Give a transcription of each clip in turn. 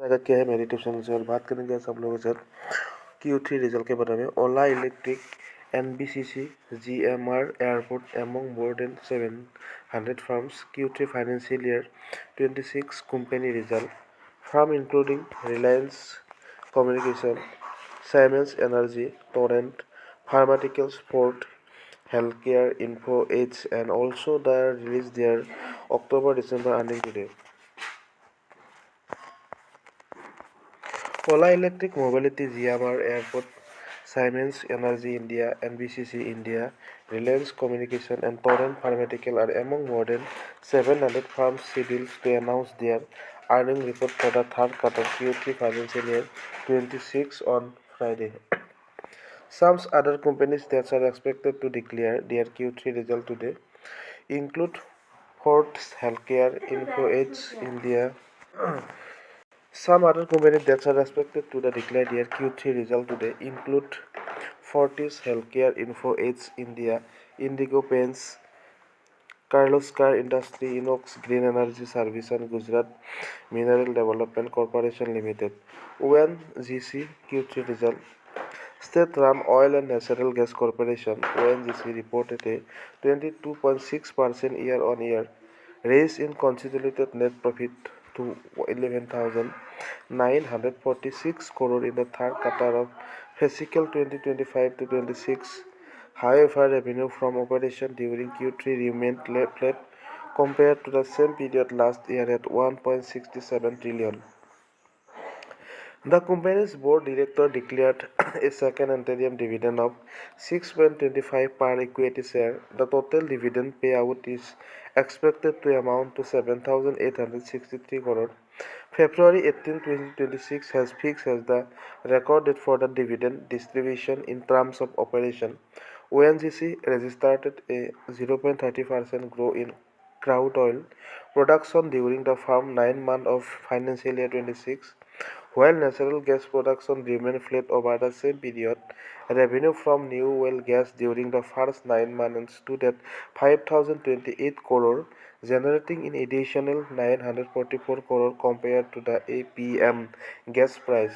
स्वागत किया है मेरे यूट्यूब चैनल से। और बात करेंगे सब लोगों के साथ Q3 रिजल्ट के बारे में। ओला electric, NBCC, GMR Airports among more than 700 firms Q3 financial year 26 company result from including Reliance Communication, Siemens Energy, Torrent Pharmaceuticals, Ford Healthcare, Info Edge, and also they released their October-December earnings today. Ola Electric Mobility, GMR Airport, Siemens Energy India, NBCC India, Reliance Communication, and Torrent Pharmaceutical are among more than 700 firms scheduled to announce their earnings report for the third quarter Q3 financial year 26 on Friday. Some other companies that are expected to declare their Q3 result today include Ford Healthcare, Info Edge India. Some other companies that are expected to declare their Q3 result today include Fortis Healthcare, Info Edge India, Indigo Paints, Kirloskar Industry, Inox Green Energy Service, and Gujarat Mineral Development Corporation Limited. ONGC Q3 result. State Ram Oil and Natural Gas Corporation (ONGC) reported a 22.6% year-on-year raise in consolidated net profit to 11,946 crore in the third quarter of fiscal 2025 to 26. However, revenue from operation during Q3 remained flat compared to the same period last year at 1.67 trillion. The company's board director declared a second interim dividend of 6.25 per equity share. The total dividend payout is expected to amount to 7,863 crore. February 18, 2026 has fixed as the record date for the dividend distribution in terms of operation. ONGC registered a 0.30% growth in crude oil production during the firm's 9 months of financial year 26. While natural gas production remained flat over the same period, revenue from new well gas during the first 9 months stood at 5,028 crore, generating an additional 944 crore compared to the APM gas price.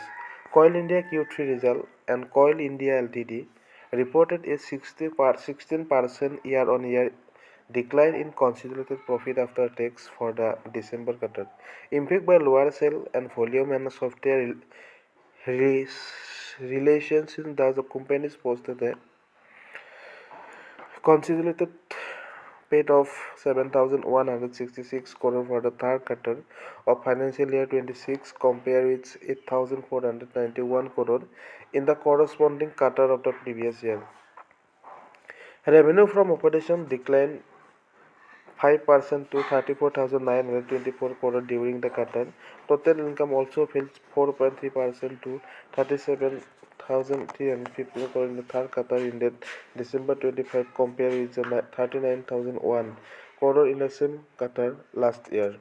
Coal India Q3 result and Coal India Ltd reported a 16% year-on-year decline in consolidated profit after tax for the December quarter, impacted by lower sale and volume and software relations. The companies posted a consolidated PAT of 7,166 crore for the third quarter of financial year 26 compared with 8,491 crore in the corresponding quarter of the previous year. Revenue from operation declined 5% to 34,924 crore during the quarter. Total income also fell 4.3% to 37,315 crore in the third quarter ended December 25 compared with 39,001 crore in the same quarter last year.